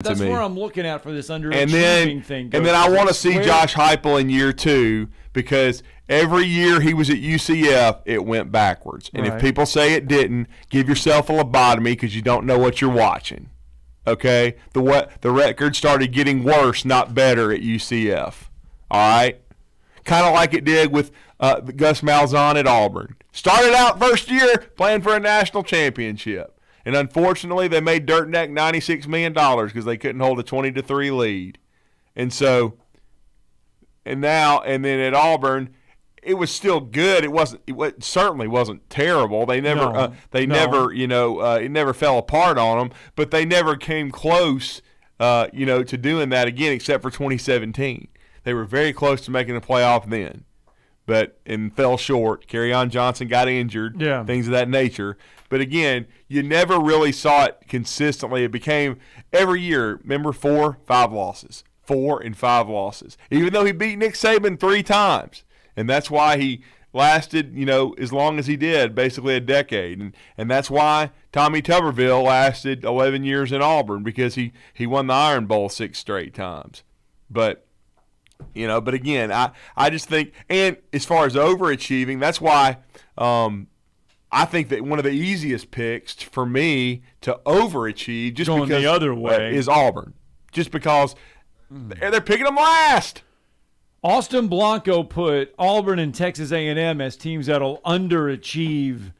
That's me. where I'm looking at for this underachieving thing. And then I want to see Josh Heupel in year 2 because every year he was at UCF, it went backwards. And if people say it didn't, give yourself a lobotomy because you don't know what you're watching. Okay? The record started getting worse, not better at UCF. All right? Kind of like it did with Gus Malzahn at Auburn. Started out first year playing for a national championship. And unfortunately, they made Dirt Neck $96 million because they couldn't hold a 20-3 lead. And so, and then at Auburn, it was still good. It certainly wasn't terrible. They never, never, it never fell apart on them. But they never came close, to doing that again, except for 2017. They were very close to making the playoff then, and fell short. Kerryon Johnson got injured, things of that nature. But again, you never really saw it consistently. It became every year, remember, 4, 5 losses. 4 and 5 losses. Even though he beat Nick Saban 3 times. And that's why he lasted, as long as he did, basically a decade. And that's why Tommy Tuberville lasted 11 years in Auburn, because he won the Iron Bowl 6 straight times. But again, I just think, and as far as overachieving, that's why I think that one of the easiest picks for me to overachieve just going because the other way is Auburn. Just because they're picking them last. Austin Blanco put Auburn and Texas A&M as teams that'll underachieve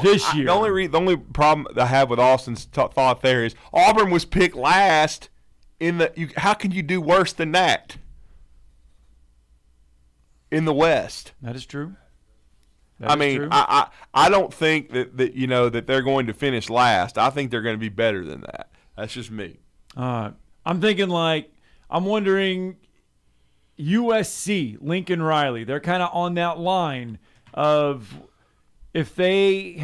this year. The only problem I have with Austin's thought there is Auburn was picked last how can you do worse than that in the West? That is true. I don't think that they're going to finish last. I think they're going to be better than that. That's just me. I'm thinking I'm wondering USC, Lincoln Riley. They're kind of on that line of if they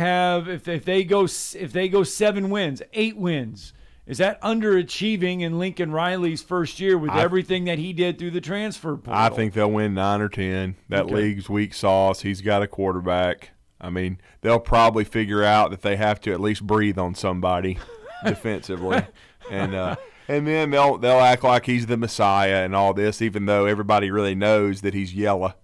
go 7 wins, 8 wins. Is that underachieving in Lincoln Riley's first year with everything that he did through the transfer portal? I think they'll win 9 or 10. That league's weak sauce. He's got a quarterback. I mean, they'll probably figure out that they have to at least breathe on somebody defensively, and then they'll act like he's the Messiah and all this, even though everybody really knows that he's yellow.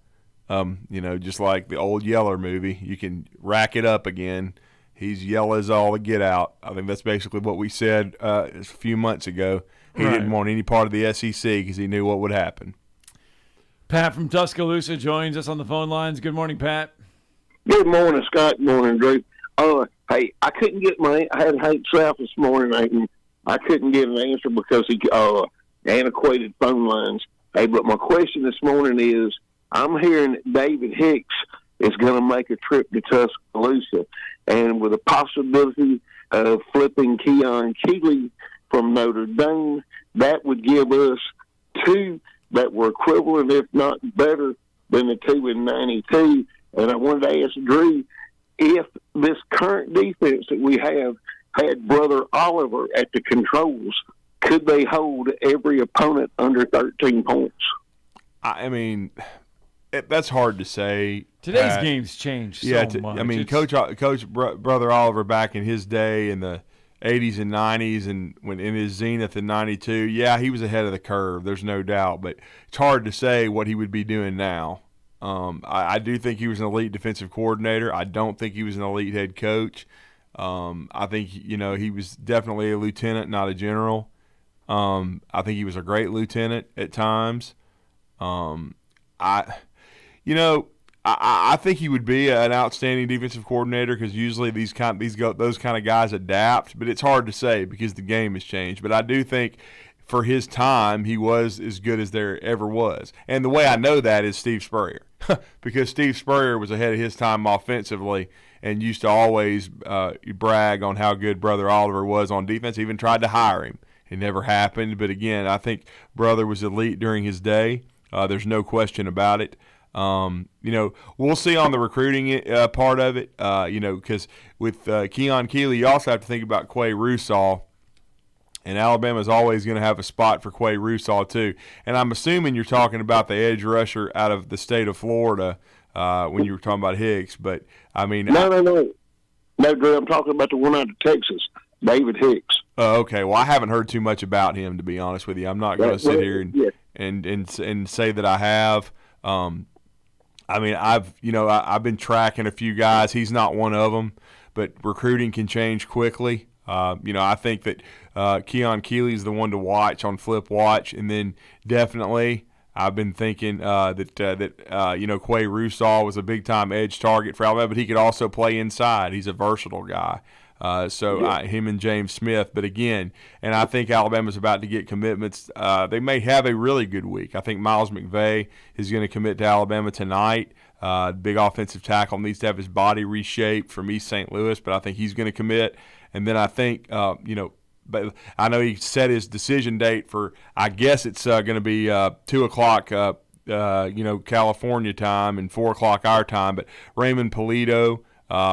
Just like the old Yeller movie, you can rack it up again. He's yellow as all the get out. I think that's basically what we said a few months ago. He didn't want any part of the SEC because he knew what would happen. Pat from Tuscaloosa joins us on the phone lines. Good morning, Pat. Good morning, Scott. Good morning, Drew. Hey, I couldn't get I had Hank South this morning, and I couldn't get an answer because he antiquated phone lines. Hey, but my question this morning is, I'm hearing David Hicks is going to make a trip to Tuscaloosa, and with a possibility of flipping Keon Keeley from Notre Dame, that would give us 2 that were equivalent, if not better, than the 2 in 92. And I wanted to ask Drew, if this current defense that we have had Brother Oliver at the controls, could they hold every opponent under 13 points? I mean, that's hard to say. Today's game's changed so much. I mean, Coach Brother Oliver back in his day in the 80s and 90s and when in his zenith in 92, he was ahead of the curve. There's no doubt. But it's hard to say what he would be doing now. I do think he was an elite defensive coordinator. I don't think he was an elite head coach. I think, he was definitely a lieutenant, not a general. I think he was a great lieutenant at times. I think he would be an outstanding defensive coordinator because usually those kind of guys adapt, but it's hard to say because the game has changed. But I do think for his time he was as good as there ever was. And the way I know that is Steve Spurrier because Steve Spurrier was ahead of his time offensively and used to always brag on how good Brother Oliver was on defense. He even tried to hire him. It never happened. But, again, I think Brother was elite during his day. There's no question about it. We'll see on the recruiting part of it, because with Keon Keeley, you also have to think about Quay Russaw, and Alabama's always going to have a spot for Quay Russaw too. And I'm assuming you're talking about the edge rusher out of the state of Florida when you were talking about Hicks, but I mean, no, Drew, I'm talking about the one out of Texas, David Hicks. Oh, okay. Well, I haven't heard too much about him, to be honest with you. I'm not going to sit here and say that I have. I mean, I've been tracking a few guys. He's not one of them, but recruiting can change quickly. I think that Keon Keeley is the one to watch on Flip Watch, and then definitely I've been thinking that Quay Russaw was a big time edge target for Alabama, but he could also play inside. He's a versatile guy. Him and James Smith. But again, and I think Alabama's about to get commitments. They may have a really good week. I think Miles McVay is going to commit to Alabama tonight. Big offensive tackle, needs to have his body reshaped from East St. Louis, but I think he's going to commit. And then I think, but I know he set his decision date for, I guess it's going to be 2 o'clock, California time and 4 o'clock our time. But Raymond Polito,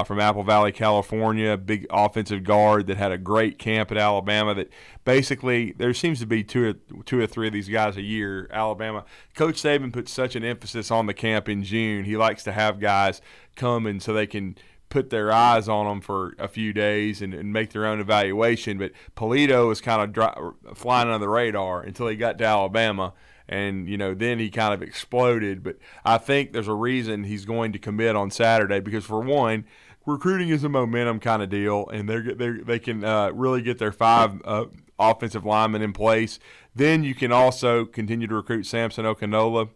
from Apple Valley, California, big offensive guard that had a great camp at Alabama. That basically there seems to be two or three of these guys a year. Alabama, Coach Saban puts such an emphasis on the camp in June. He likes to have guys come in so they can put their eyes on them for a few days and make their own evaluation. But Polito was kind of flying under the radar until he got to Alabama. And, then he kind of exploded. But I think there's a reason he's going to commit on Saturday because, for one, recruiting is a momentum kind of deal, and they can really get their 5 offensive linemen in place. Then you can also continue to recruit Samson Okinola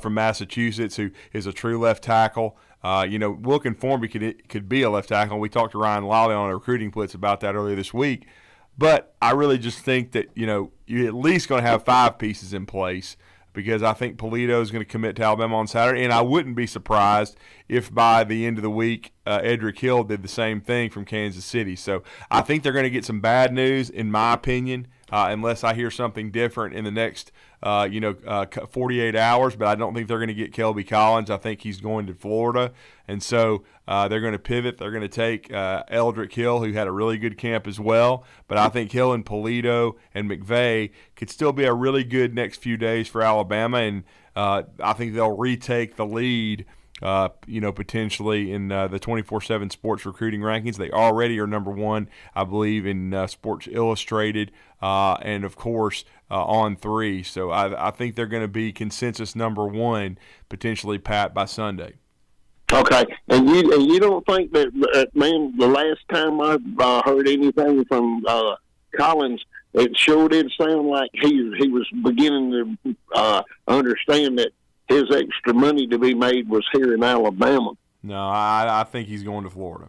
from Massachusetts, who is a true left tackle. Wilkin Formby could be a left tackle. We talked to Ryan Lawley on a recruiting blitz about that earlier this week. But I really just think that, you're at least going to have 5 pieces in place because I think Polito is going to commit to Alabama on Saturday. And I wouldn't be surprised if by the end of the week, Edric Hill did the same thing from Kansas City. So I think they're going to get some bad news, in my opinion, unless I hear something different in the next 48 hours. But I don't think they're going to get Kelby Collins. I think he's going to Florida. And so they're going to pivot. They're going to take Eldrick Hill, who had a really good camp as well. But I think Hill and Polito and McVay could still be a really good next few days for Alabama. And I think they'll retake the lead, potentially in the 24/7 Sports Recruiting Rankings. They already are number 1, I believe, in Sports Illustrated and, of course, on 3. So I think they're going to be consensus number 1, potentially, Pat, by Sunday. Okay, and you don't think that, man, the last time I heard anything from Collins, it sure did sound like he was beginning to understand that his extra money to be made was here in Alabama. No, I think he's going to Florida.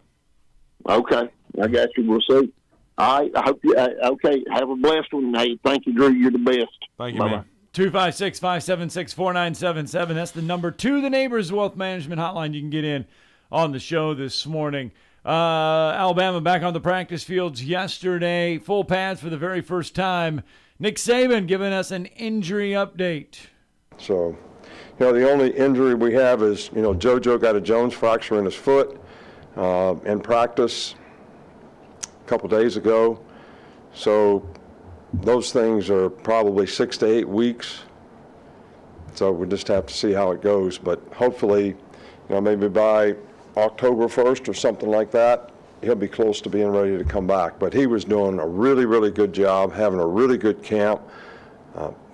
Okay, I got you. We'll see. All right, I hope you. Okay, have a blessed one. Hey, thank you, Drew. You're the best. Thank you, Bye-bye. man. 256-576-4977. That's the number to the Neighbors Wealth Management Hotline. You can get in on the show this morning. Alabama back on the practice fields yesterday. Full pads for the very first time. Nick Saban giving us an injury update. So, the only injury we have is, JoJo got a Jones fracture in his foot in practice a couple days ago. So those things are probably 6 to 8 weeks. So we'll just have to see how it goes. But hopefully, maybe by October 1st or something like that, he'll be close to being ready to come back. But he was doing a really, really good job, having a really good camp,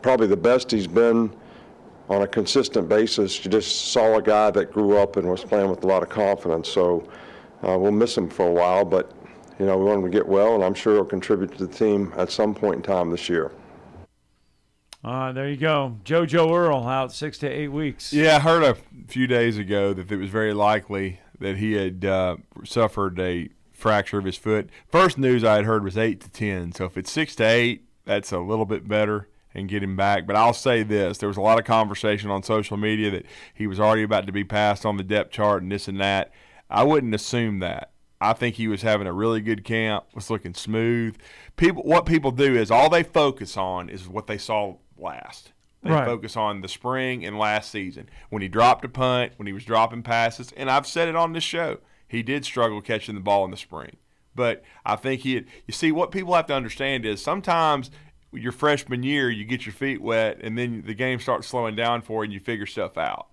probably the best he's been on a consistent basis. You just saw a guy that grew up and was playing with a lot of confidence. So we'll miss him for a while, but we want him to get well, and I'm sure he'll contribute to the team at some point in time this year. There you go. JoJo Earl out 6 to 8 weeks. Yeah, I heard a few days ago that it was very likely that he had suffered a fracture of his foot. First news I had heard was 8 to 10. So if it's 6 to 8, that's a little bit better and get him back. But I'll say this. There was a lot of conversation on social media that he was already about to be passed on the depth chart and this and that. I wouldn't assume that. I think he was having a really good camp, was looking smooth. What people do is all they focus on is what they saw last. They focus on the spring and last season. When he dropped a punt, when he was dropping passes, and I've said it on this show, he did struggle catching the ball in the spring. But I think you see, what people have to understand is sometimes your freshman year you get your feet wet and then the game starts slowing down for you and you figure stuff out.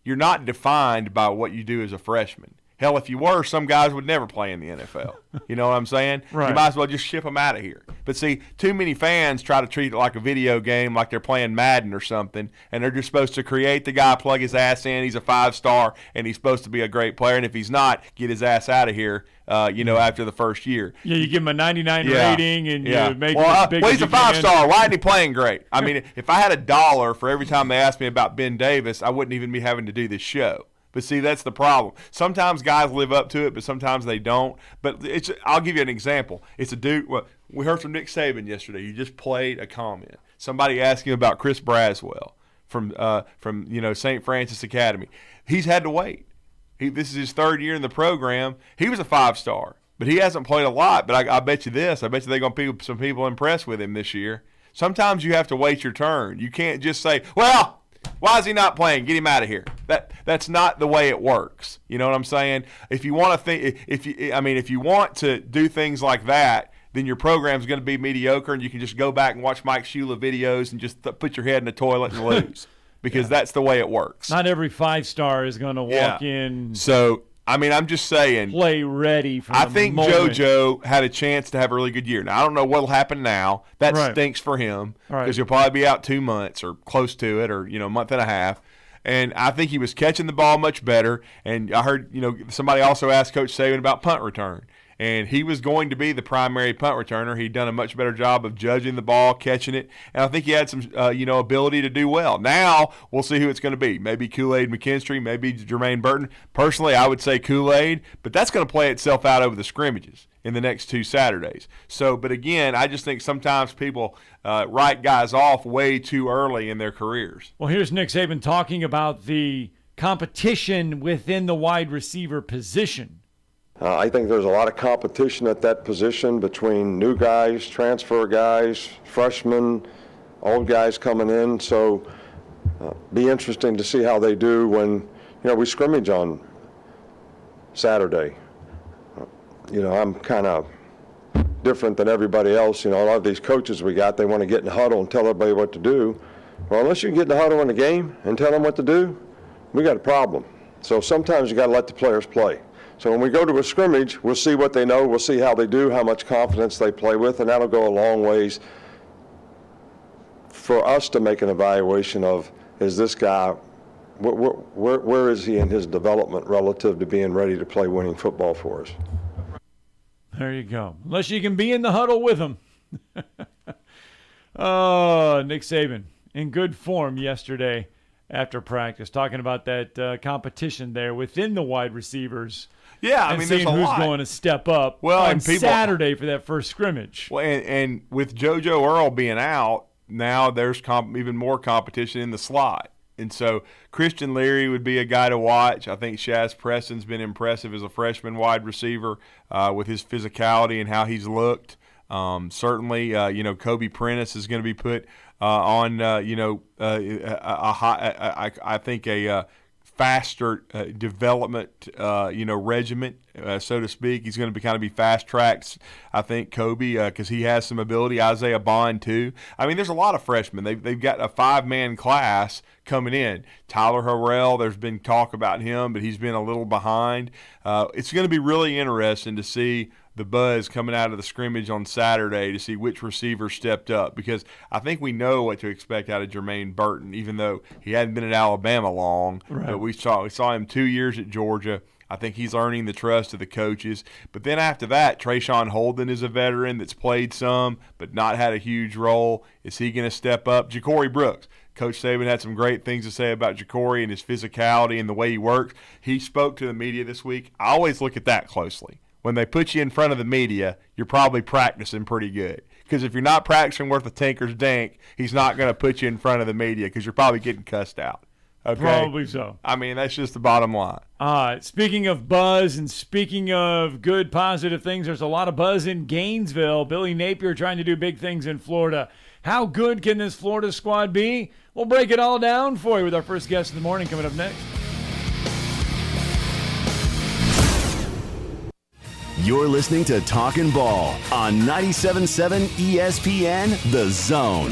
You're not defined by what you do as a freshman. Hell, if you were, some guys would never play in the NFL. You know what I'm saying? Right. You might as well just ship them out of here. But see, too many fans try to treat it like a video game, like they're playing Madden or something, and they're just supposed to create the guy, plug his ass in, he's a 5-star, and he's supposed to be a great player, and if he's not, get his ass out of here, after the first year. Yeah, you give him a 99 rating, and you make him as big well, as he's a you can. 5-star. Why isn't he playing great? I mean, if I had $1 for every time they asked me about Ben Davis, I wouldn't even be having to do this show. But see, that's the problem. Sometimes guys live up to it, but sometimes they don't. But I'll give you an example. It's a dude. Well, we heard from Nick Saban yesterday. He just played a comment. Somebody asked him about Chris Braswell from St. Francis Academy. He's had to wait. This is his 3rd year in the program. He was a 5-star, but he hasn't played a lot. But I bet you this. I bet you they're going to be some people impressed with him this year. Sometimes you have to wait your turn. You can't just say, well, why is he not playing? Get him out of here. That's not the way it works. You know what I'm saying? If you want to if you want to do things like that, then your program's going to be mediocre, and you can just go back and watch Mike Shula videos and just put your head in the toilet and lose, because that's the way it works. Not every 5-star is going to walk in. So, I'm just saying, play ready for I think moment. JoJo had a chance to have a really good year. Now, I don't know what will happen now. That stinks for him, because he'll probably be out 2 months or close to it, or a month and a half. And I think he was catching the ball much better. And I heard, somebody also asked Coach Saban about punt return. And he was going to be the primary punt returner. He'd done a much better job of judging the ball, catching it. And I think he had some, ability to do well. Now we'll see who it's going to be. Maybe Kool-Aid McKinstry, maybe Jermaine Burton. Personally, I would say Kool-Aid, but that's going to play itself out over the scrimmages in the next 2 Saturdays. So, but again, I just think sometimes people write guys off way too early in their careers. Well, here's Nick Saban talking about the competition within the wide receiver position. I think there's a lot of competition at that position between new guys, transfer guys, freshmen, old guys coming in. So be interesting to see how they do when, we scrimmage on Saturday. I'm kind of different than everybody else. A lot of these coaches we got, they want to get in the huddle and tell everybody what to do. Well, unless you can get in the huddle in the game and tell them what to do, we got a problem. So sometimes you got to let the players play. So when we go to a scrimmage, we'll see what they know, we'll see how they do, how much confidence they play with, and that'll go a long ways for us to make an evaluation of, is this guy, where is he in his development relative to being ready to play winning football for us? There you go. Unless you can be in the huddle with him. Oh, Nick Saban in good form yesterday after practice, talking about that competition there within the wide receivers. Yeah, and there's seeing a who's lot. going to step up on Saturday for that first scrimmage. Well, and with JoJo Earl being out, now there's even more competition in the slot. And so Christian Leary would be a guy to watch. I think Shaz Preston's been impressive as a freshman wide receiver with his physicality and how he's looked. Certainly, Kobe Prentice is going to be put on, I think a faster development, regiment, so to speak. He's going to be fast-tracked, I think, Kobe, because he has some ability. Isaiah Bond, too. There's a lot of freshmen. They've got a 5-man class coming in. Tyler Harrell, there's been talk about him, but he's been a little behind. It's going to be really interesting to see the buzz coming out of the scrimmage on Saturday to see which receiver stepped up, because I think we know what to expect out of Jermaine Burton, even though he hadn't been at Alabama long. Right. But we saw him 2 years at Georgia. I think he's earning the trust of the coaches. But then after that, Trayshawn Holden is a veteran that's played some but not had a huge role. Is he going to step up? Ja'Cory Brooks. Coach Saban had some great things to say about Ja'Cory and his physicality and the way he works. He spoke to the media this week. I always look at that closely. When they put you in front of the media, you're probably practicing pretty good. Because if you're not practicing worth a tinker's dink, he's not going to put you in front of the media because you're probably getting cussed out. Okay? Probably so. That's just the bottom line. Speaking of buzz and speaking of good, positive things, there's a lot of buzz in Gainesville. Billy Napier trying to do big things in Florida. How good can this Florida squad be? We'll break it all down for you with our first guest of the morning coming up next. You're listening to Talkin' Ball on 97.7 ESPN, The Zone.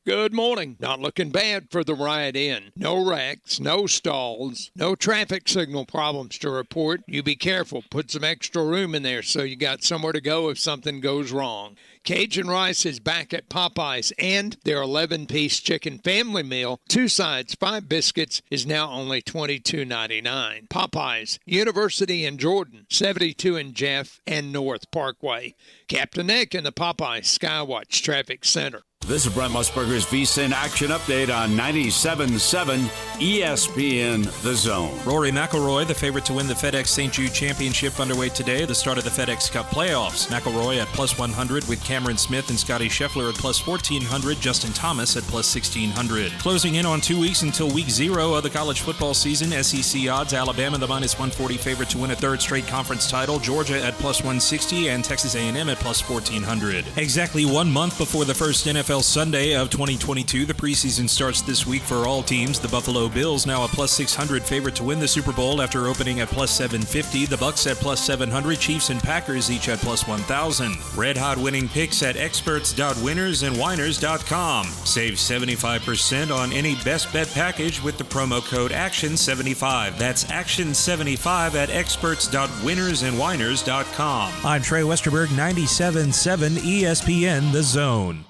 Good morning. Not looking bad for the ride in. No wrecks, no stalls, no traffic signal problems to report. You be careful. Put some extra room in there so you got somewhere to go if something goes wrong. Cajun Rice is back at Popeyes, and their 11-piece chicken family meal, 2 sides, 5 biscuits, is now only $22.99. Popeyes, University in Jordan, 72 in Jeff and North Parkway. Captain Nick in the Popeyes Skywatch Traffic Center. This is Brent Musburger's VSiN Action Update on 97.7 ESPN The Zone. Rory McIlroy, the favorite to win the FedEx St. Jude Championship, underway today, the start of the FedEx Cup playoffs. McIlroy at plus 100 with Cameron Smith and Scotty Scheffler at plus 1,400, Justin Thomas at plus 1,600. Closing in on 2 weeks until week 0 of the college football season, SEC odds, Alabama the minus 140 favorite to win a 3rd straight conference title, Georgia at plus 160, and Texas A&M at plus 1,400. Exactly 1 month before the first NFL Sunday of 2022. The preseason starts this week for all teams. The Buffalo Bills now a plus 600 favorite to win the Super Bowl after opening at plus 750. The Bucks at plus 700. Chiefs and Packers each at plus 1,000. Red hot winning picks at experts.winnersandwhiners.com. Save 75% on any best bet package with the promo code ACTION75. That's ACTION75 at experts.winnersandwhiners.com. I'm Trey Westerberg, 97.7 ESPN The Zone.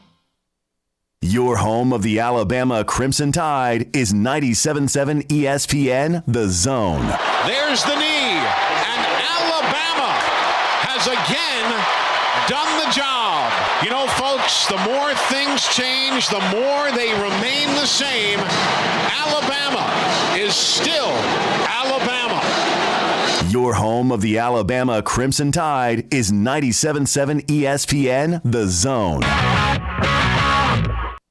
Your home of the Alabama Crimson Tide is 97.7 ESPN The Zone. There's the knee, and Alabama has again done the job. You know, folks, the more things change, the more they remain the same. Alabama is still Alabama. Your home of the Alabama Crimson Tide is 97.7 ESPN The Zone.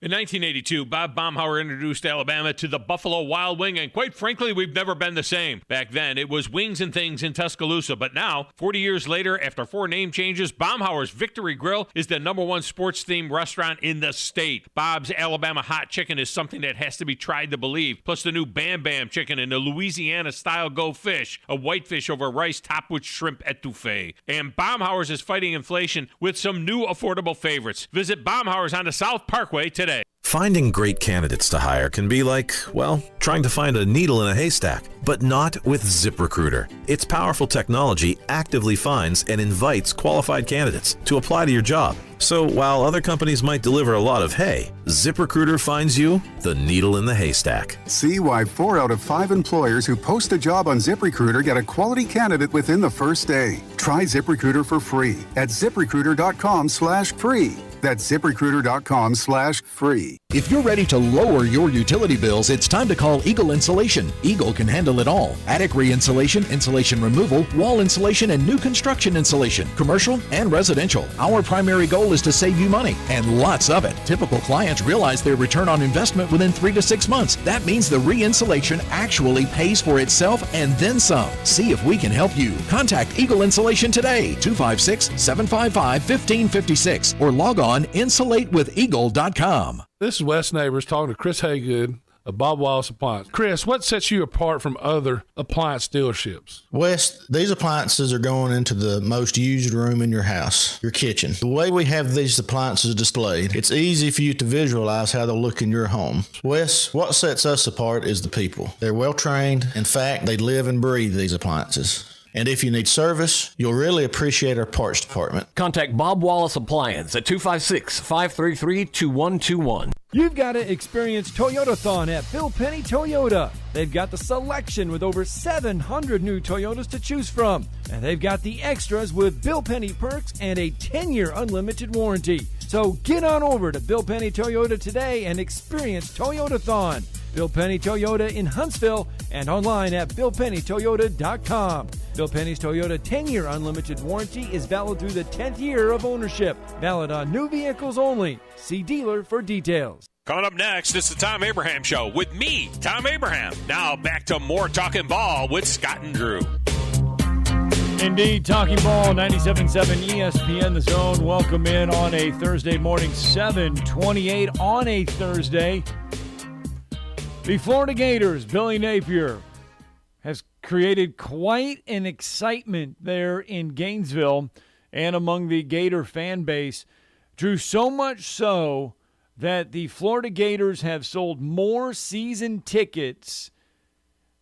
In 1982, Bob Baumhauer introduced Alabama to the Buffalo Wild Wing, and quite frankly, we've never been the same. Back then, it was Wings and Things in Tuscaloosa, but now, 40 years later, after 4 name changes, Baumhauer's Victory Grill is the #1 sports-themed restaurant in the state. Bob's Alabama Hot Chicken is something that has to be tried to believe, plus the new Bam Bam Chicken and the Louisiana-style Go Fish, a whitefish over rice topped with shrimp etouffee. And Baumhauer's is fighting inflation with some new affordable favorites. Visit Baumhauer's on the South Parkway today. Finding great candidates to hire can be like, well, trying to find a needle in a haystack, but not with ZipRecruiter. Its powerful technology actively finds and invites qualified candidates to apply to your job. So while other companies might deliver a lot of hay, ZipRecruiter finds you the needle in the haystack. See why 4 out of 5 employers who post a job on ZipRecruiter get a quality candidate within the first day. Try ZipRecruiter for free at ZipRecruiter.com/free. That's ZipRecruiter.com/free. If you're ready to lower your utility bills, it's time to call Eagle Insulation. Eagle can handle it all. Attic re-insulation, insulation removal, wall insulation, and new construction insulation, commercial and residential. Our primary goal is to save you money, and lots of it. Typical clients realize their return on investment within 3 to 6 months. That means the re-insulation actually pays for itself and then some. See if we can help you. Contact Eagle Insulation today, 256-755-1556, or log on insulatewitheagle.com. This is Wes Neighbors talking to Chris Haygood of Bob Wallace Appliance. Chris, what sets you apart from other appliance dealerships? Wes, these appliances are going into the most used room in your house, your kitchen. The way we have these appliances displayed, it's easy for you to visualize how they'll look in your home. Wes, what sets us apart is the people. They're well trained. In fact, they live and breathe these appliances. And if you need service, you'll really appreciate our parts department. Contact Bob Wallace Appliance at 256-533-2121. You've got to experience Toyotathon at Bill Penny Toyota. They've got the selection with over 700 new Toyotas to choose from. And they've got the extras with Bill Penny perks and a 10-year unlimited warranty. So get on over to Bill Penny Toyota today and experience Toyotathon. Bill Penny Toyota in Huntsville and online at BillPennyToyota.com. Bill Penny's Toyota 10-year unlimited warranty is valid through the 10th year of ownership. Valid on new vehicles only. See dealer for details. Coming up next, it's the Tom Abraham Show with me, Tom Abraham. Now back to more Talking Ball with Scott and Drew. Indeed, Talking Ball, 97.7 ESPN The Zone. Welcome in on a Thursday morning, 7:28 on a Thursday. The Florida Gators, Billy Napier, has created quite an excitement there in Gainesville and among the Gator fan base. Drew, so much so that the Florida Gators have sold more season tickets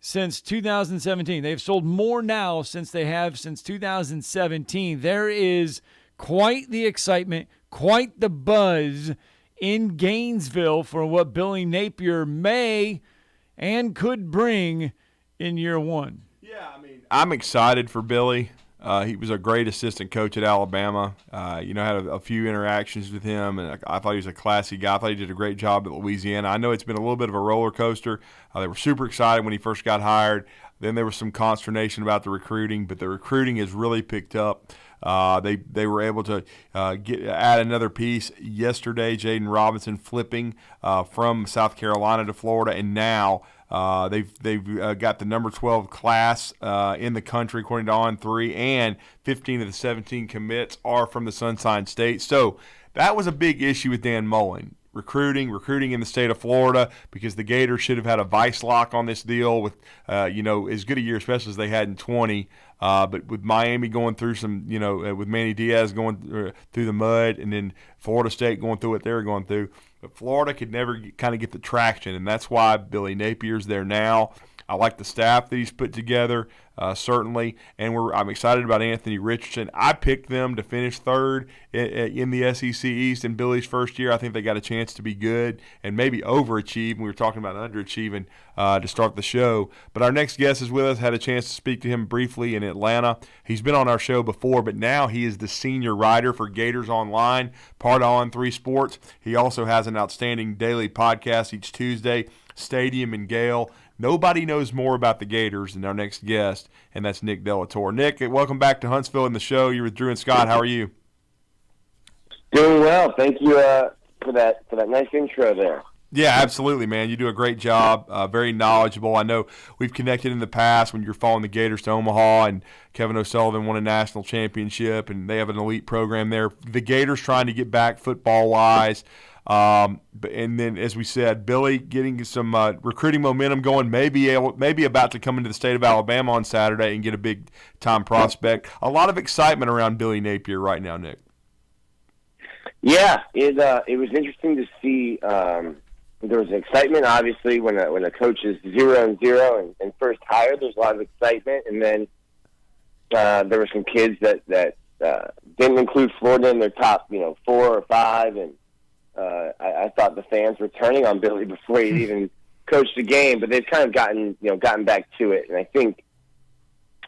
since 2017. They've sold more now since they have since 2017. There is quite the excitement, quite the buzz in Gainesville for what Billy Napier may and could bring in year one. Yeah, I mean, I'm excited for Billy. He was a great assistant coach at Alabama. Had a few interactions with him, and I thought he was a classy guy. I thought he did a great job at Louisiana. I know it's been a little bit of a roller coaster. They were super excited when he first got hired. Then there was some consternation about the recruiting, but the recruiting has really picked up. They were able to add another piece yesterday. Jaden Robinson flipping from South Carolina to Florida, and now they've got the number 12 class in the country according to On3, and 15 of the 17 commits are from the Sunshine State. So that was a big issue with Dan Mullen. Recruiting in the state of Florida, because the Gators should have had a vice lock on this deal with, as good a year, especially as they had in 20. But with Miami going through some, with Manny Diaz going through the mud, and then Florida State going through what they were going through, but Florida could never kind of get the traction, and that's why Billy Napier's there now. I like the staff that he's put together, certainly, and I'm excited about Anthony Richardson. I picked them to finish third in the SEC East in Billy's first year. I think they got a chance to be good and maybe overachieve. We were talking about underachieving to start the show. But our next guest is with us. Had a chance to speak to him briefly in Atlanta. He's been on our show before, but now he is the senior writer for Gators Online, part of On3 Sports. He also has an outstanding daily podcast each Tuesday, Stadium and Gale. Nobody knows more about the Gators than our next guest, and that's Nick Delatorre. Nick, welcome back to Huntsville in the show. You're with Drew and Scott. How are you? Doing well. Thank you for that nice intro there. Yeah, absolutely, man. You do a great job. Very knowledgeable. I know we've connected in the past when you're following the Gators to Omaha, and Kevin O'Sullivan won a national championship, and they have an elite program there. The Gators trying to get back football-wise. And then, as we said, Billy getting some recruiting momentum going, maybe about to come into the state of Alabama on Saturday and get a big-time prospect. A lot of excitement around Billy Napier right now, Nick. Yeah, it was interesting to see. There was excitement, obviously, when a coach is 0-0 and first hired. There's a lot of excitement, and then there were some kids that didn't include Florida in their top, 4 or 5, and I thought the fans were turning on Billy before he'd even coached the game, but they've kind of gotten back to it. And I think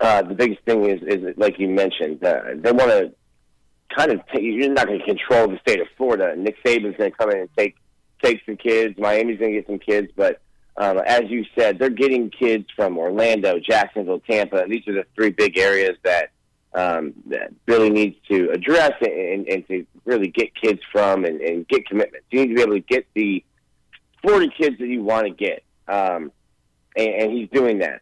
the biggest thing is like you mentioned, they want to kind of you're not going to control the state of Florida. Nick Saban's going to come in and take some kids. Miami's going to get some kids, but as you said, they're getting kids from Orlando, Jacksonville, Tampa. These are the 3 big areas that Billy needs to address and to really get kids from and get commitments. You need to be able to get the 40 kids that you want to get, and he's doing that.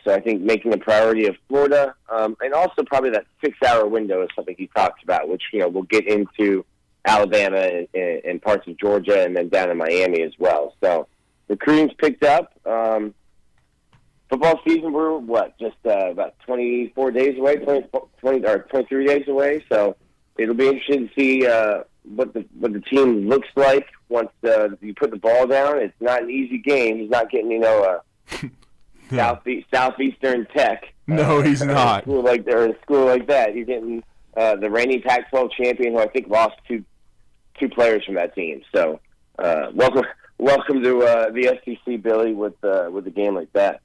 So I think making a priority of Florida, and also probably that 6-hour window is something he talks about, which we'll get into Alabama and parts of Georgia, and then down in Miami as well. So recruiting's picked up. Football season, we're just about 24 days away, 20 or 23 days away. So it'll be interesting to see what the team looks like once you put the ball down. It's not an easy game. He's not getting Southeastern Tech. No, he's not. A school like that. You're getting the reigning Pac-12 champion, who I think lost two players from that team. So welcome to the SEC, Billy, with a game like that.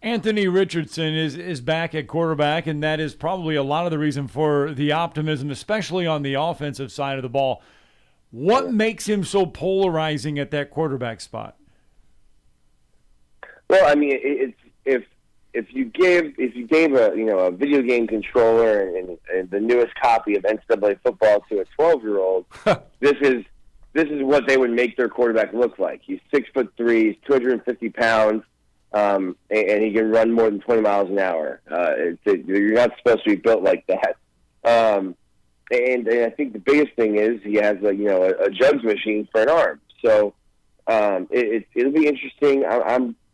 Anthony Richardson is back at quarterback, and that is probably a lot of the reason for the optimism, especially on the offensive side of the ball. What makes him so polarizing at that quarterback spot? Well, I mean, if you gave a video game controller and the newest copy of NCAA football to a 12-year-old, this is what they would make their quarterback look like. He's 6'3", he's 250 pounds. And he can run more than 20 miles an hour. You're not supposed to be built like that. And I think the biggest thing is he has a jugs machine for an arm. So it'll be interesting.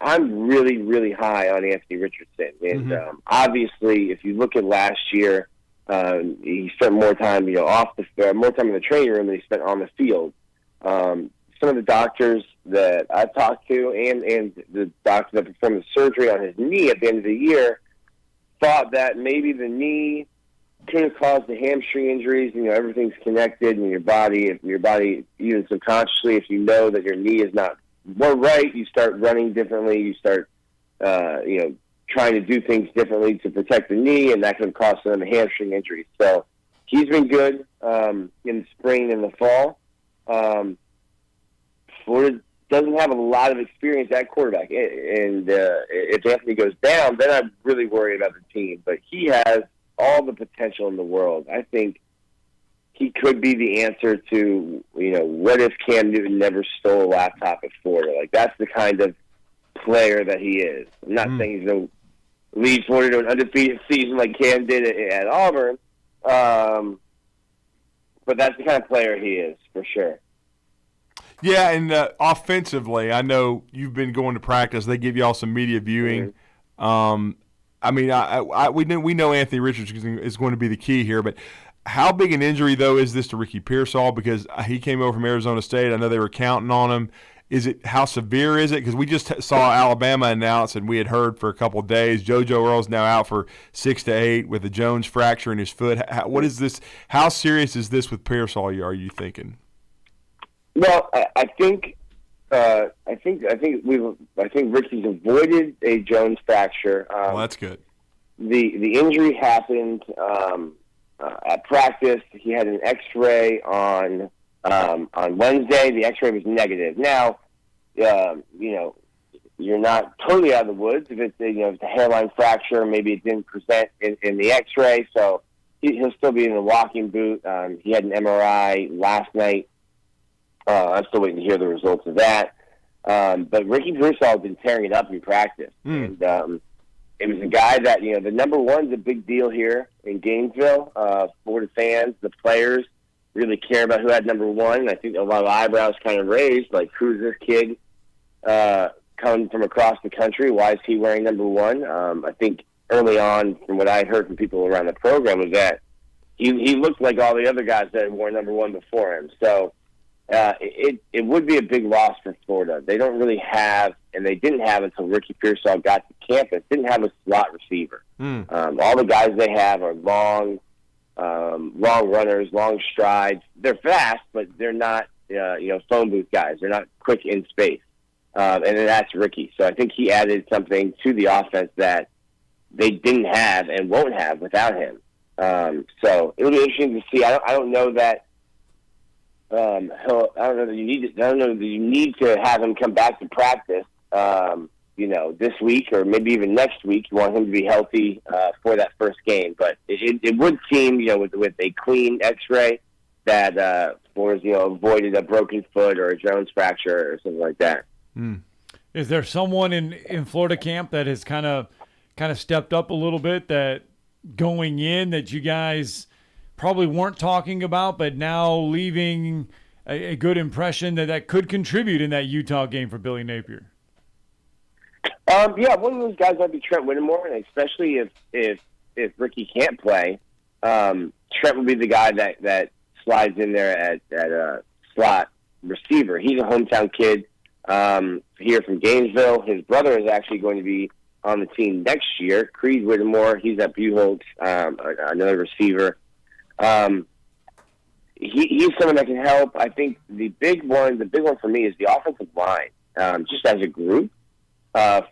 I'm really, really high on Anthony Richardson, and obviously, if you look at last year, he spent more time more time in the training room than he spent on the field. Some of the doctors that I've talked to and the doctor that performed the surgery on his knee at the end of the year thought that maybe the knee could have caused the hamstring injuries. Everything's connected in your body. If your body, even subconsciously, if you know that your knee is not more right, you start running differently. You start, trying to do things differently to protect the knee, and that could have caused them hamstring injuries. So he's been good in the spring and the fall. Florida doesn't have a lot of experience at quarterback, and if Anthony goes down, then I'm really worried about the team. But he has all the potential in the world. I think he could be the answer to, what if Cam Newton never stole a laptop at Florida? Like, that's the kind of player that he is. I'm not saying he's going to lead Florida to an undefeated season like Cam did at Auburn, but that's the kind of player he is, for sure. Yeah, and offensively, I know you've been going to practice. They give you all some media viewing. Mm-hmm. We know Anthony Richards is going to be the key here, but how big an injury, though, is this to Ricky Pearsall? Because he came over from Arizona State. I know they were counting on him. How severe is it? Because we just saw Alabama announce, and we had heard for a couple of days, JoJo Earle's now out for 6 to 8 with a Jones fracture in his foot. What is this? How serious is this with Pearsall? Are you thinking? Well, I think Ricky's avoided a Jones fracture. Well, that's good. The injury happened at practice. He had an X-ray on Wednesday. The X-ray was negative. Now, you're not totally out of the woods if it's a hairline fracture. Maybe it didn't present in the X-ray, so he'll still be in a walking boot. He had an MRI last night. I'm still waiting to hear the results of that. But Ricky Pearsall has been tearing it up in practice. And it was a guy that, the number one's a big deal here in Gainesville. Florida fans, the players, really care about who had number one. And I think a lot of eyebrows kind of raised, like, who's this kid coming from across the country? Why is he wearing number one? I think early on, from what I heard from people around the program, was that he looked like all the other guys that had worn number one before him. So it would be a big loss for Florida. They don't really have, and they didn't have until Ricky Pearsall got to campus, didn't have a slot receiver. All the guys they have are long runners, long strides. They're fast, but they're not, phone booth guys. They're not quick in space. And then that's Ricky. So I think he added something to the offense that they didn't have and won't have without him. So it'll be interesting to see. I don't know that. I don't know that you need to have him come back to practice. This week or maybe even next week. You want him to be healthy for that first game. But it would seem, with a clean X-ray, that Florida's avoided a broken foot or a Jones fracture or something like that. Is there someone in Florida camp that has kind of stepped up a little bit, that going in that you guys probably weren't talking about, but now leaving a good impression that could contribute in that Utah game for Billy Napier? One of those guys might be Trent Whittemore, and especially if Ricky can't play, Trent would be the guy that slides in there at slot receiver. He's a hometown kid here from Gainesville. His brother is actually going to be on the team next year. Creed Whittemore, he's at Buchholz, another receiver. He's someone that can help. I think the big one for me is the offensive line. Just as a group,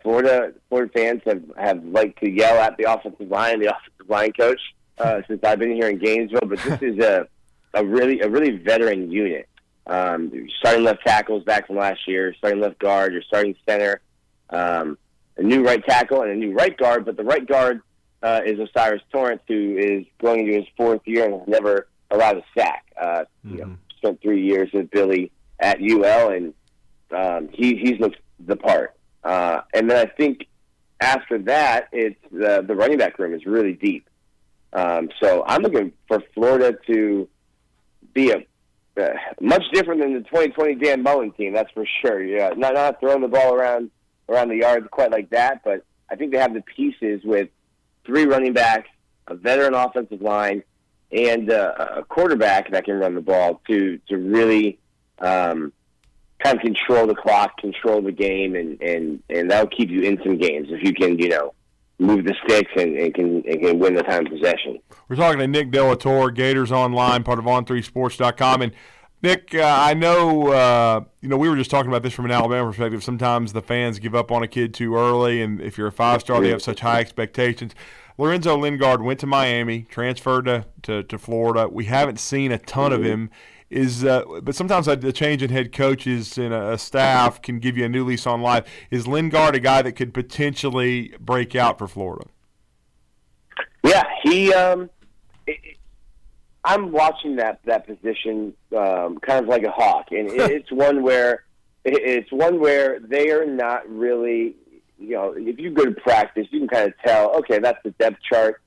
Florida fans have liked to yell at the offensive line coach since I've been here in Gainesville. But this is a really veteran unit. Starting left tackles back from last year, starting left guard, your starting center, a new right tackle and a new right guard. But the right guard is Osiris Torrance, who is going into his fourth year and has never allowed a sack. Spent 3 years with Billy at UL, and he's looked the part. And then I think after that, it's the running back room is really deep. So I'm looking for Florida to be much different than the 2020 Dan Mullen team, that's for sure. Yeah, not throwing the ball around the yard quite like that, but I think they have the pieces with 3 running backs, a veteran offensive line, and a quarterback that can run the ball to really kind of control the clock, control the game, and that'll keep you in some games if you can, move the sticks and can win the time of possession. We're talking to Nick Delatorre, Gators Online, part of On3Sports.com. And, Nick, I know, we were just talking about this from an Alabama perspective. Sometimes the fans give up on a kid too early, and if you're a five-star, they have such high expectations. Lorenzo Lingard went to Miami, transferred to Florida. We haven't seen a ton of him. But sometimes the change in head coaches and a staff can give you a new lease on life. Is Lingard a guy that could potentially break out for Florida? Yeah, I'm watching that position kind of like a hawk, and it's one where they are not really. If you go to practice, you can kind of tell. Okay, that's the depth chart.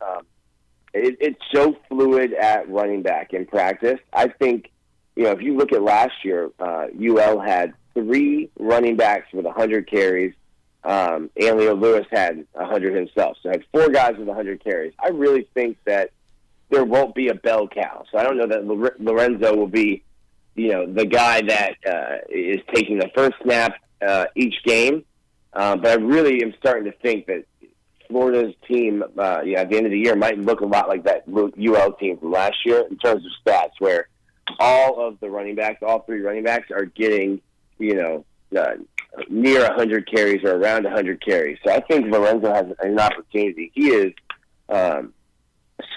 It's so fluid at running back in practice. I think. If you look at last year, UL had 3 running backs with 100 carries. Leo Lewis had 100 himself. So I had 4 guys with 100 carries. I really think that there won't be a bell cow. So I don't know that Lorenzo will be, the guy that is taking the first snap each game. But I really am starting to think that Florida's team at the end of the year might look a lot like that UL team from last year in terms of stats, where all of the running backs, all 3 running backs, are getting, near 100 carries or around 100 carries. So I think Lorenzo has an opportunity. He is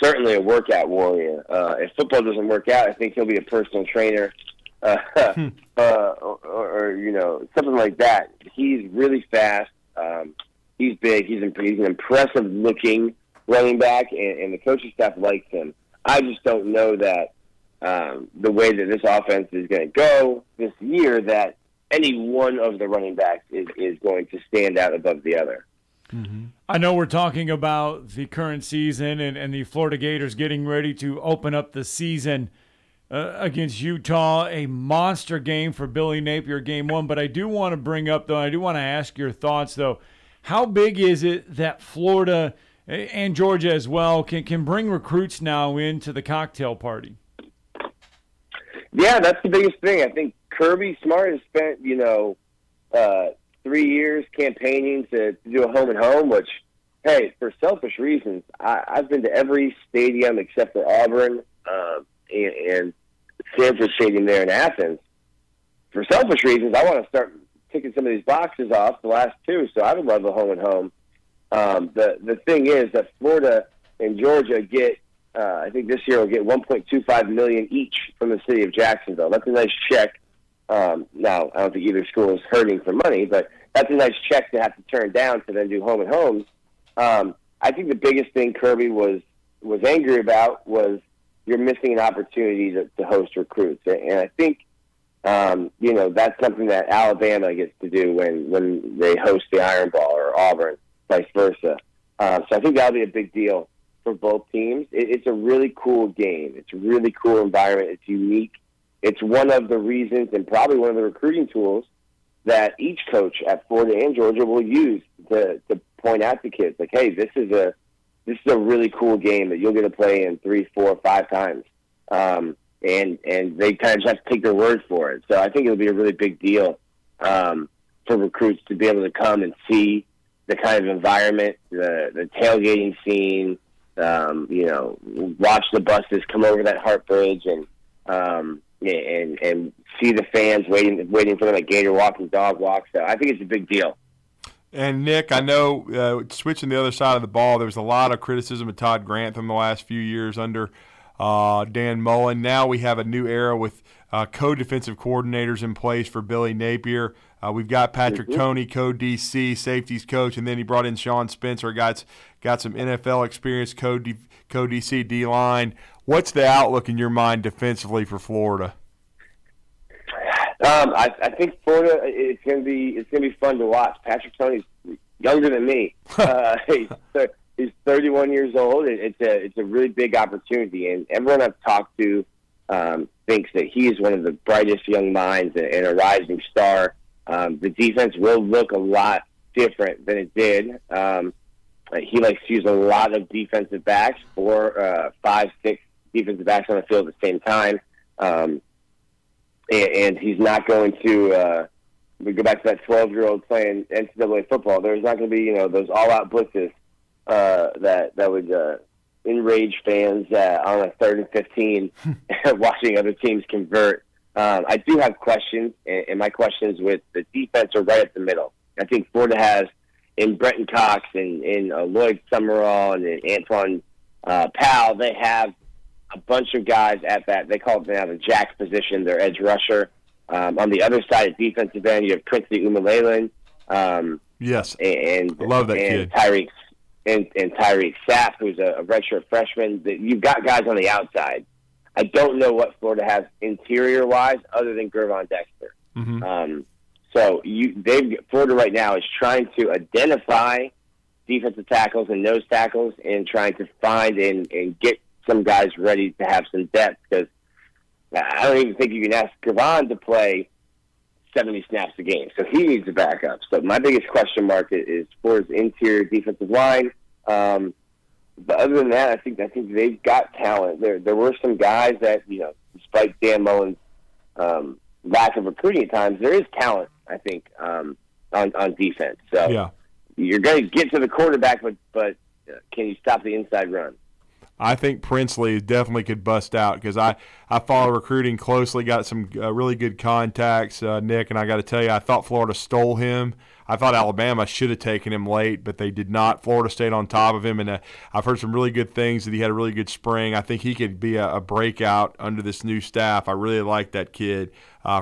certainly a workout warrior. If football doesn't work out, I think he'll be a personal trainer or something like that. He's really fast. He's big. He's an impressive-looking running back, and the coaching staff likes him. I just don't know that the way that this offense is going to go this year, that any one of the running backs is going to stand out above the other. Mm-hmm. I know we're talking about the current season and the Florida Gators getting ready to open up the season against Utah, a monster game for Billy Napier, game 1. But I do want to bring up, though, I do want to ask your thoughts, though. How big is it that Florida and Georgia as well can bring recruits now into the cocktail party? Yeah, that's the biggest thing. I think Kirby Smart has spent, 3 years campaigning to do a home and home, which, hey, for selfish reasons, I've been to every stadium except for Auburn and Stanford Stadium there in Athens. For selfish reasons, I want to start ticking some of these boxes off, the last 2, so I would love a home and home. The thing is that Florida and Georgia get, I think this year will get $1.25 million each from the city of Jacksonville. That's a nice check. Now, I don't think either school is hurting for money, but that's a nice check to have to turn down to then do home and homes. I think the biggest thing Kirby was angry about was you're missing an opportunity to host recruits. And I think, that's something that Alabama gets to do when they host the Iron Ball, or Auburn, vice versa. So I think that'll be a big deal for both teams. It's a really cool game. It's a really cool environment. It's unique. It's one of the reasons, and probably one of the recruiting tools, that each coach at Florida and Georgia will use to point out to kids, like, hey, this is a really cool game that you'll get to play in 3, 4, 5 times. And they kind of just have to take their word for it. So I think it'll be a really big deal for recruits to be able to come and see the kind of environment, the tailgating scene, watch the buses come over that Hart Bridge and see the fans waiting for them at Gator Walk and Dog Walk. So I think it's a big deal. And, Nick, I know switching the other side of the ball, there was a lot of criticism of Todd Grantham the last few years under Dan Mullen. Now we have a new era with co-defensive coordinators in place for Billy Napier. We've got Patrick Toney, co-DC, safeties coach, and then he brought in Sean Spencer, got some NFL experience, co-DC D-line. What's the outlook in your mind defensively for Florida? I think Florida, it's gonna be fun to watch. Patrick Toney's younger than me. He's 31 years old. It's a really big opportunity, and everyone I've talked to thinks that he is one of the brightest young minds and a rising star. The defense will look a lot different than it did. He likes to use a lot of defensive backs, 4, 5, 6 defensive backs on the field at the same time. and he's not going to we go back to that 12-year-old playing NCAA football. There's not going to be, those all-out blitzes that would enrage fans on a 3rd and 15 watching other teams convert. I do have questions, and my questions with the defense are right at the middle. I think Florida has in Brenton Cox and in Lloyd Summerall and in Antoine Powell, they have a bunch of guys at that. They call it now the jack position, their edge rusher. On the other side of defensive end, you have Princely Umalalen. Yes, and I love that kid. Tyreek Sapp, who's a redshirt freshman. You've got guys on the outside. I don't know what Florida has interior-wise other than Gervon Dexter. Mm-hmm. Florida right now is trying to identify defensive tackles and nose tackles and trying to find and get some guys ready to have some depth, because I don't even think you can ask Gervon to play 70 snaps a game, so he needs a backup. So my biggest question mark is Florida's interior defensive line. But other than that, I think they've got talent. There were some guys that, despite Dan Mullen's lack of recruiting at times, there is talent, I think, on defense. So you're going to get to the quarterback, but can you stop the inside run? I think Princely definitely could bust out, because I follow recruiting closely, got some really good contacts, Nick, and I got to tell you, I thought Florida stole him. I thought Alabama should have taken him late, but they did not. Florida stayed on top of him, and I've heard some really good things, that he had a really good spring. I think he could be a breakout under this new staff. I really like that kid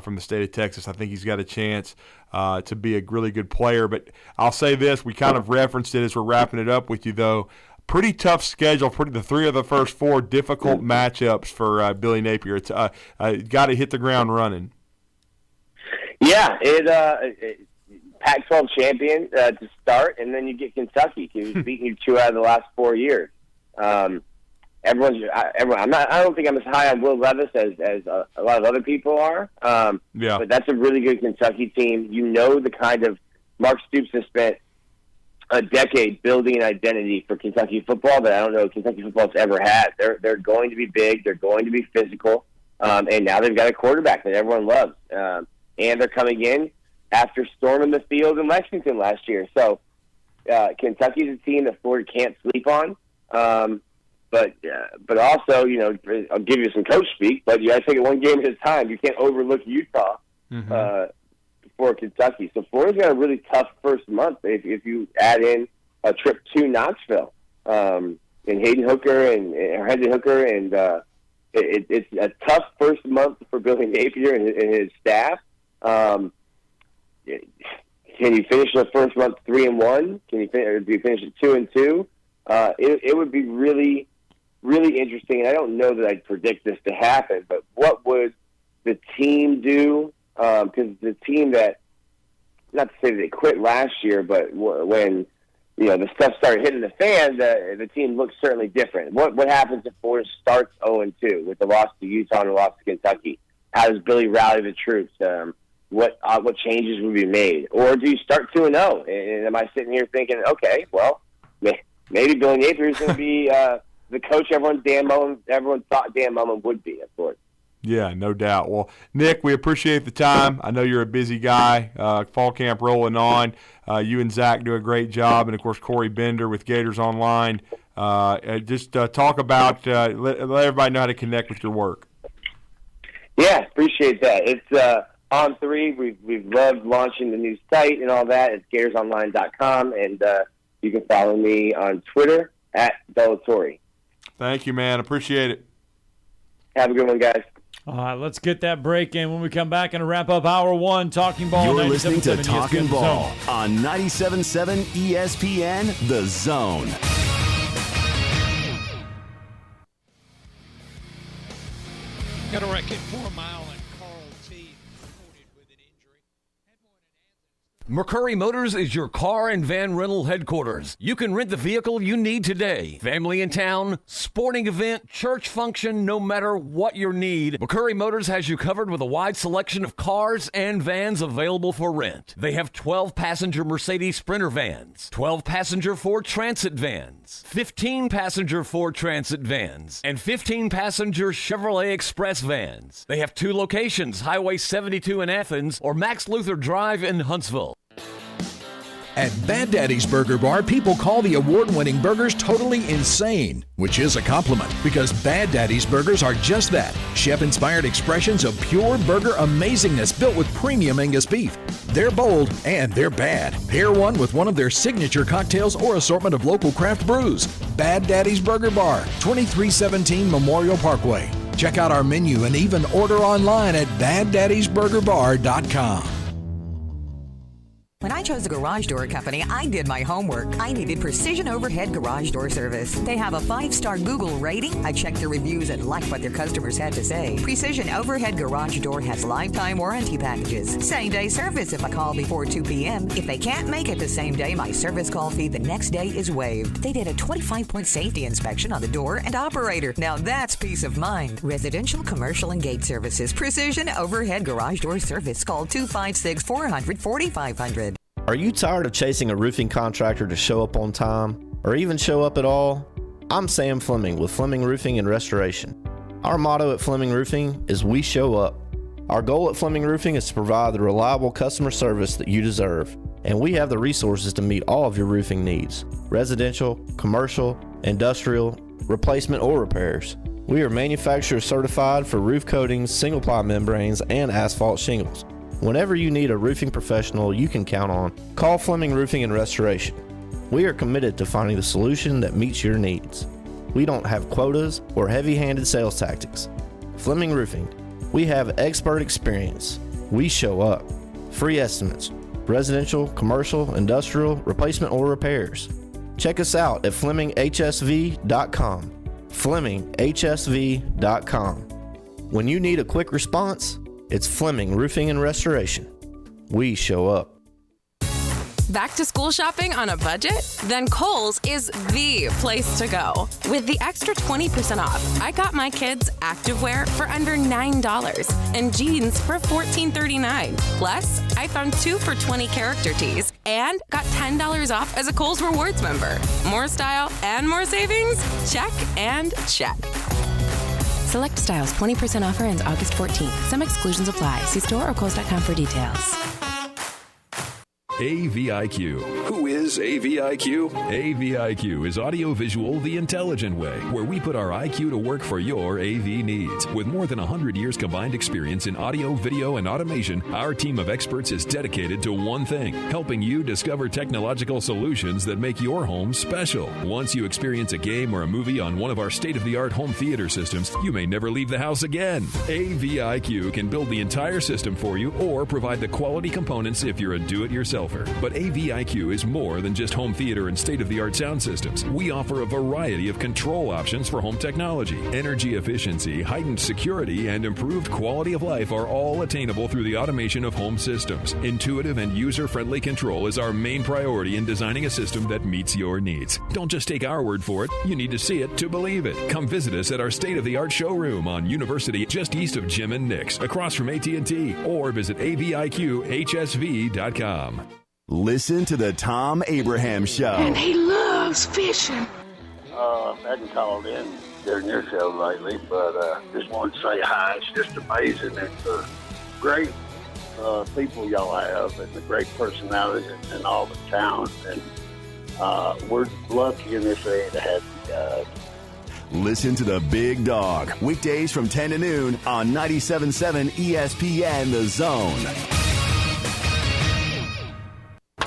from the state of Texas. I think he's got a chance to be a really good player. But I'll say this, we kind of referenced it as we're wrapping it up with you, though. Pretty tough schedule. The 3 of the first 4 difficult matchups for Billy Napier. It's got to hit the ground running. Yeah, Pac-12 champion to start, and then you get Kentucky, who's beaten you 2 out of the last 4 years. I don't think I'm as high on Will Levis as a lot of other people are. But that's a really good Kentucky team. The kind of Mark Stoops has spent a decade building an identity for Kentucky football that I don't know Kentucky football's ever had. They're going to be big. They're going to be physical. And now they've got a quarterback that everyone loves. And they're coming in after storming the field in Lexington last year. So Kentucky's a team that Florida can't sleep on. But also, I'll give you some coach speak, but you got to take it one game at a time. You can't overlook Utah. For Kentucky. So Florida's got a really tough first month if you add in a trip to Knoxville and Hendon Hooker, and it's a tough first month for Billy Napier and his staff. Can you finish the first month 3-1? Or do you finish it 2-2? It would be really, really interesting. And I don't know that I'd predict this to happen, but what would the team do? Because the team that, not to say they quit last year, but when the stuff started hitting the fan, the team looks certainly different. What happens if Florida starts 0-2 with the loss to Utah and the loss to Kentucky? How does Billy rally the troops? What changes would be made? Or do you start 2-0? And am I sitting here thinking, okay, well, maybe Billy Napier is going to be the coach everyone thought Dan Mullen would be at Florida? Yeah, no doubt. Well, Nick, we appreciate the time. I know you're a busy guy. Fall camp rolling on. You and Zach do a great job, and, of course, Corey Bender with Gators Online. Just talk about let everybody know how to connect with your work. Yeah, appreciate that. It's on 3. We've loved launching the new site and all that. It's GatorsOnline.com, and you can follow me on Twitter at Bellatori. Thank you, man. Appreciate it. Have a good one, guys. All right, let's get that break in. When we come back and wrap up Hour 1, Talking Ball. You're listening to 97.7 Talkin' ESPN Ball on 97.7 ESPN The Zone. Got a wreck at 4 Mile and Carl T. reported with an injury. McCurry Motors is your car and van rental headquarters. You can rent the vehicle you need today. Family in town, sporting event, church function, no matter what your need, McCurry Motors has you covered with a wide selection of cars and vans available for rent. They have 12-passenger Mercedes Sprinter vans, 12-passenger Ford Transit vans, 15-passenger Ford Transit vans, and 15-passenger Chevrolet Express vans. They have 2 locations, Highway 72 in Athens or Max Luther Drive in Huntsville. At Bad Daddy's Burger Bar, people call the award-winning burgers totally insane, which is a compliment because Bad Daddy's Burgers are just that, chef-inspired expressions of pure burger amazingness built with premium Angus beef. They're bold and they're bad. Pair one with one of their signature cocktails or assortment of local craft brews. Bad Daddy's Burger Bar, 2317 Memorial Parkway. Check out our menu and even order online at BadDaddy'sBurgerBar.com. When I chose a garage door company, I did my homework. I needed Precision Overhead Garage Door Service. They have a 5-star Google rating. I checked their reviews and liked what their customers had to say. Precision Overhead Garage Door has lifetime warranty packages. Same-day service if I call before 2 p.m. If they can't make it the same day, my service call fee the next day is waived. They did a 25-point safety inspection on the door and operator. Now that's peace of mind. Residential, commercial, and gate services. Precision Overhead Garage Door Service. Call 256-400-4500. Are you tired of chasing a roofing contractor to show up on time, or even show up at all? I'm Sam Fleming with Fleming Roofing and Restoration. Our motto at Fleming Roofing is we show up. Our goal at Fleming Roofing is to provide the reliable customer service that you deserve, and we have the resources to meet all of your roofing needs, residential, commercial, industrial, replacement, or repairs. We are manufacturer certified for roof coatings, single-ply membranes, and asphalt shingles. Whenever you need a roofing professional you can count on, call Fleming Roofing and Restoration. We are committed to finding the solution that meets your needs. We don't have quotas or heavy-handed sales tactics. Fleming Roofing, we have expert experience. We show up. Free estimates, residential, commercial, industrial, replacement, or repairs. Check us out at FlemingHSV.com. FlemingHSV.com. When you need a quick response, it's Fleming Roofing and Restoration. We show up. Back to school shopping on a budget? Then Kohl's is the place to go. With the extra 20% off, I got my kids activewear for under $9 and jeans for $14.39. Plus, I found 2 for $20 character tees and got $10 off as a Kohl's Rewards member. More style and more savings? Check and check. Select styles, 20% offer ends August 14th. Some exclusions apply. See store or Kohls.com for details. AVIQ. Who is AVIQ? AVIQ is audiovisual the intelligent way, where we put our IQ to work for your AV needs. With more than 100 years combined experience in audio, video, and automation, our team of experts is dedicated to one thing, helping you discover technological solutions that make your home special. Once you experience a game or a movie on one of our state-of-the-art home theater systems, you may never leave the house again. AVIQ can build the entire system for you or provide the quality components if you're a do-it-yourselfer. But AVIQ is more than just home theater and state-of-the-art sound systems. We offer a variety of control options for home technology. Energy efficiency, heightened security, and improved quality of life are all attainable through the automation of home systems. Intuitive and user-friendly control is our main priority in designing a system that meets your needs. Don't just take our word for it. You need to see it to believe it. Come visit us at our state-of-the-art showroom on University, just east of Jim and Nick's, across from AT&T, or visit AVIQHSV.com. Listen to the Tom Abraham Show. And he loves fishing. I hadn't called in during your show lately, but just wanted to say hi. It's just amazing. It's great people y'all have and the great personalities and all the talent. And we're lucky in this area to have you guys. Listen to the Big Dog, weekdays from 10 to noon on 97.7 ESPN The Zone.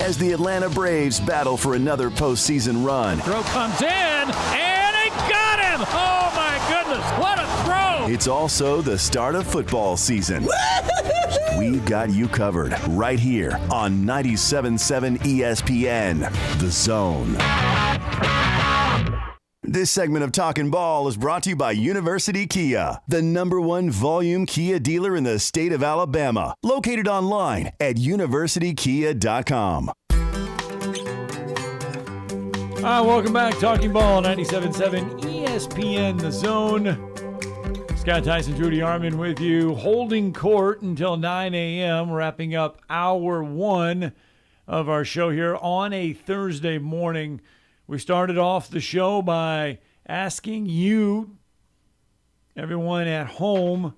As the Atlanta Braves battle for another postseason run. Throw comes in, and he got him! Oh, my goodness, what a throw! It's also the start of football season. We've got you covered right here on 97.7 ESPN, The Zone. This segment of Talkin' Ball is brought to you by University Kia, the #1 volume Kia dealer in the state of Alabama. Located online at universitykia.com. Welcome back. Talking Ball, 97.7 ESPN, The Zone. Scott Tyson, Drew DeArmond with you, holding court until 9 a.m., wrapping up hour 1 of our show here on a Thursday morning. We started off the show by asking you, everyone at home,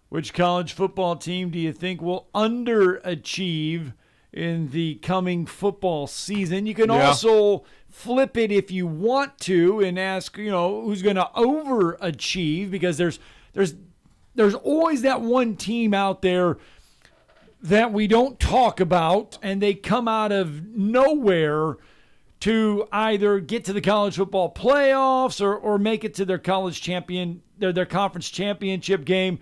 which college football team do you think will underachieve in the coming football season? You can also flip it if you want to and ask, who's going to overachieve, because there's always that one team out there that we don't talk about, and they come out of nowhere to either get to the college football playoffs or make it to their college their conference championship game.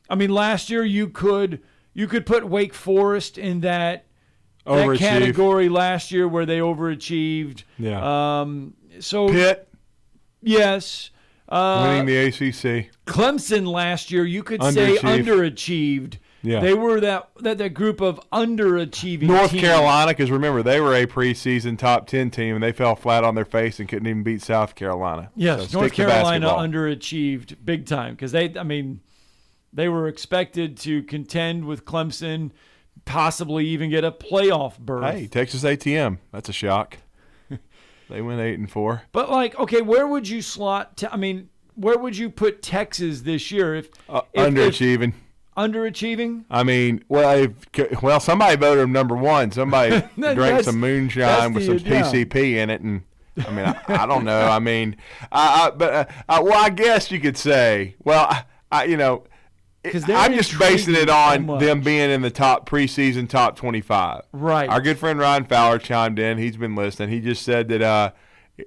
I mean, last year you could put Wake Forest in that category last year where they overachieved. Yeah. So Pitt. Yes. Winning the ACC. Clemson last year, you could say underachieved. Yeah. They were that group of underachieving North teams. Carolina, because remember, they were a preseason top 10 team, and they fell flat on their face and couldn't even beat South Carolina. Yes, so North Carolina underachieved big time because they were expected to contend with Clemson, possibly even get a playoff berth. Hey, Texas A&M, that's a shock. They went 8-4. But where would you slot? Where would you put Texas this year? If underachieving. Underachieving? I mean, somebody voted him number 1. Somebody drank some moonshine with some PCP in it, and I don't know. I guess you could say, I'm just basing it on them being in the preseason top 25. Right. Our good friend Ryan Fowler chimed in. He's been listening. He just said that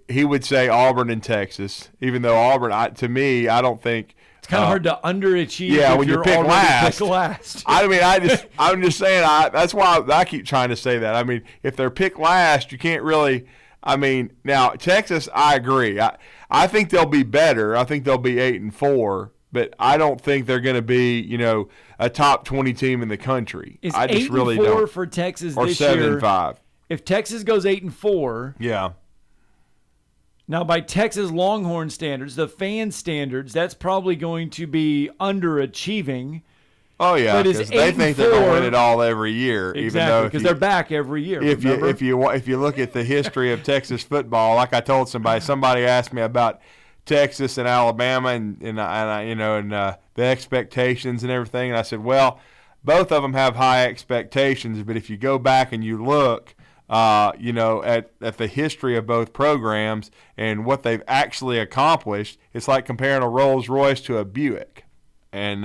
he would say Auburn and Texas, even though Auburn, to me, I don't think it's kind of hard to underachieve. Yeah, if when you're picked last. last. I'm just saying. That's why I keep trying to say that. I mean, if they're picked last, you can't really. Now Texas, I agree. I think they'll be better. I think they'll be 8-4. But I don't think they're going to be, a top 20 team in the country. Is I just really don't. 8-4 for Texas or this year? 7-5. If Texas goes 8-4, yeah. Now by Texas Longhorn standards, the fan standards, that's probably going to be underachieving. Oh yeah, because they think they're going to win it all every year, exactly, even though because they're back every year. If you look at the history of Texas football, like I told somebody asked me about Texas and Alabama and the expectations and everything, and I said, well, both of them have high expectations, but if you go back and you look, at the history of both programs and what they've actually accomplished, it's like comparing a Rolls Royce to a Buick, and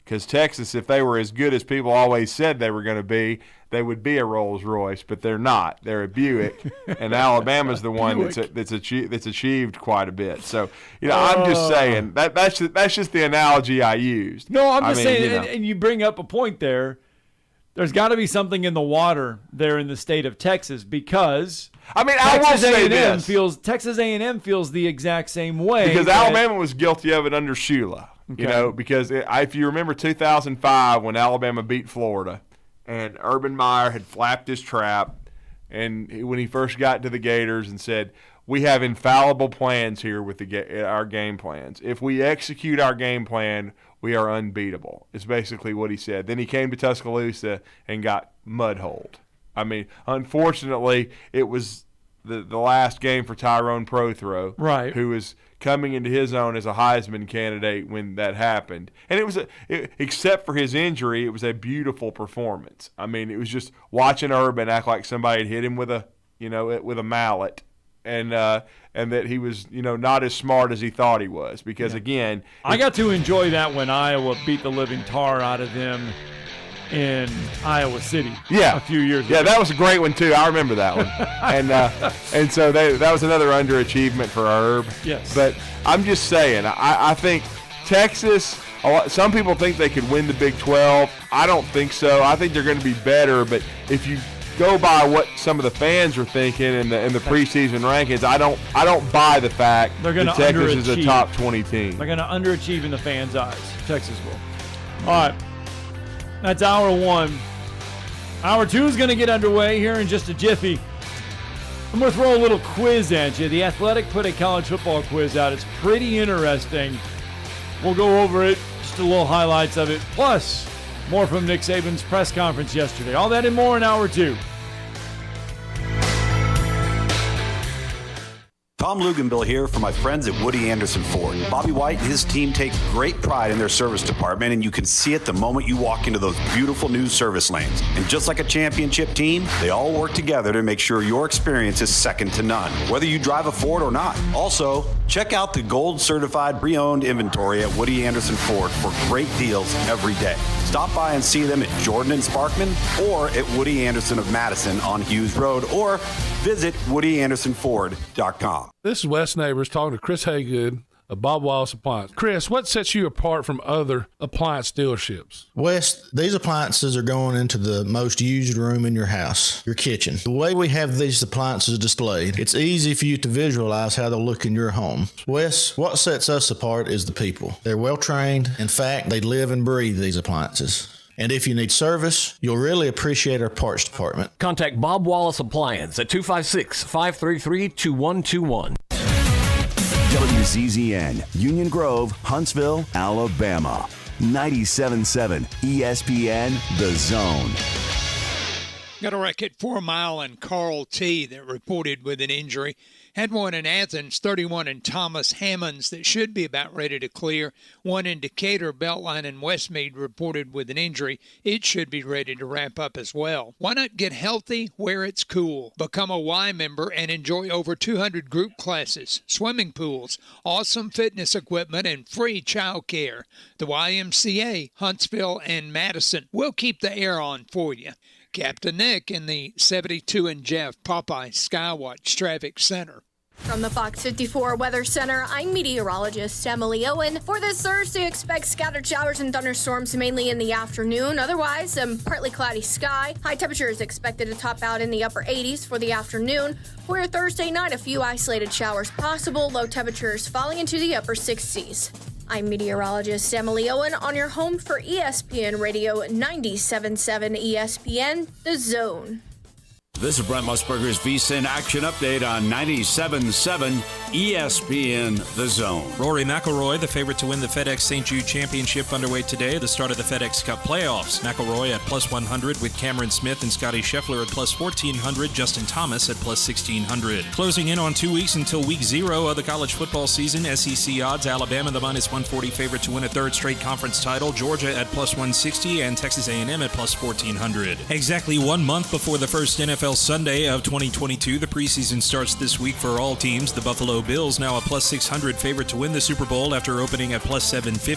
because Texas, if they were as good as people always said they were going to be, they would be a Rolls Royce, but they're not. They're a Buick, and Alabama's the one that's achieved quite a bit. So, I'm just saying that's just the analogy I used. No, I'm just saying, and you bring up a point there. There's got to be something in the water there in the state of Texas because Texas A&M feels the exact same way because Alabama was guilty of it under Shula. Okay. Because if you remember 2005 when Alabama beat Florida. And Urban Meyer had flapped his trap, and when he first got to the Gators and said, we have infallible plans here with our game plans. If we execute our game plan, we are unbeatable. It's basically what he said. Then he came to Tuscaloosa and got mud-holed. Unfortunately, it was the last game for Tyrone Prothro, right, who was coming into his own as a Heisman candidate when that happened. And it was except for his injury, it was a beautiful performance. It was just watching Urban act like somebody had hit him with a mallet, and that he was not as smart as he thought he was. Because again, I got to enjoy that when Iowa beat the living tar out of them in Iowa City a few years ago. Yeah, that was a great one too. I remember that one. and so that was another underachievement for Herb. Yes. But I'm just saying, I think Texas, some people think they could win the Big 12. I don't think so. I think they're going to be better, but if you go by what some of the fans are thinking in the preseason rankings, I don't buy the fact They're going that to Texas is a underachieve. top 20 team. They're going to underachieve in the fans' eyes. Texas will. All right. That's hour one. Hour two is going to get underway here in just a jiffy. I'm going to throw a little quiz at you. The Athletic put a college football quiz out. It's pretty interesting. We'll go over it, just a little highlights of it, plus more from Nick Saban's press conference yesterday. All that and more in hour two. Tom Luganbill here for my friends at Woody Anderson Ford. Bobby White and his team take great pride in their service department, and you can see it the moment you walk into those beautiful new service lanes. And just like a championship team, they all work together to make sure your experience is second to none, whether you drive a Ford or not. Also, check out the gold certified pre-owned inventory at Woody Anderson Ford for great deals every day. Stop by and see them at Jordan and Sparkman or at Woody Anderson of Madison on Hughes Road, or visit WoodyAndersonFord.com. This is Wes Neighbors talking to Chris Haygood of Bob Wallace Appliance. Chris, what sets you apart from other appliance dealerships? Wes, these appliances are going into the most used room in your house, your kitchen. The way we have these appliances displayed, it's easy for you to visualize how they'll look in your home. Wes, what sets us apart is the people. They're well trained. In fact, they live and breathe these appliances. And if you need service, you'll really appreciate our parts department. Contact Bob Wallace Appliance at 256-533-2121. WZZN, Union Grove, Huntsville, Alabama. 97.7 ESPN, The Zone. Got a wreck at 4 Mile and Carl T. that reported with an injury. Had one in Athens, 31 in Thomas Hammonds that should be about ready to clear. One in Decatur, Beltline and Westmead reported with an injury. It should be ready to wrap up as well. Why not get healthy where it's cool? Become a Y member and enjoy over 200 group classes, swimming pools, awesome fitness equipment, and free child care. The YMCA, Huntsville and Madison will keep the air on for you. Captain Nick in the 72 and Jeff Popeye Skywatch Traffic Center. From the Fox 54 Weather Center, I'm meteorologist Emily Owen. For this Thursday, expect scattered showers and thunderstorms mainly in the afternoon. Otherwise, partly cloudy sky. High temperature is expected to top out in the upper 80s for the afternoon. For your Thursday night, a few isolated showers possible. Low temperatures falling into the upper 60s. I'm meteorologist Emily Owen on your home for ESPN Radio 97.7 ESPN, The Zone. This is Brent Musburger's VSiN Action Update on 97.7 ESPN The Zone. Rory McIlroy, the favorite to win the FedEx St. Jude Championship, underway today. The start of the FedEx Cup playoffs. McIlroy at plus 100 with Cameron Smith and Scotty Scheffler at plus 1,400. Justin Thomas at plus 1,600. Closing in on 2 weeks until week 0 of the college football season. SEC odds: Alabama, the minus 140 favorite to win a third straight conference title. Georgia at plus 160 and Texas A&M at plus 1,400. Exactly 1 month before the first NFL Sunday of 2022, the preseason starts this week for all teams. The Buffalo Bills now a plus 600 favorite to win the Super Bowl after opening at plus 750.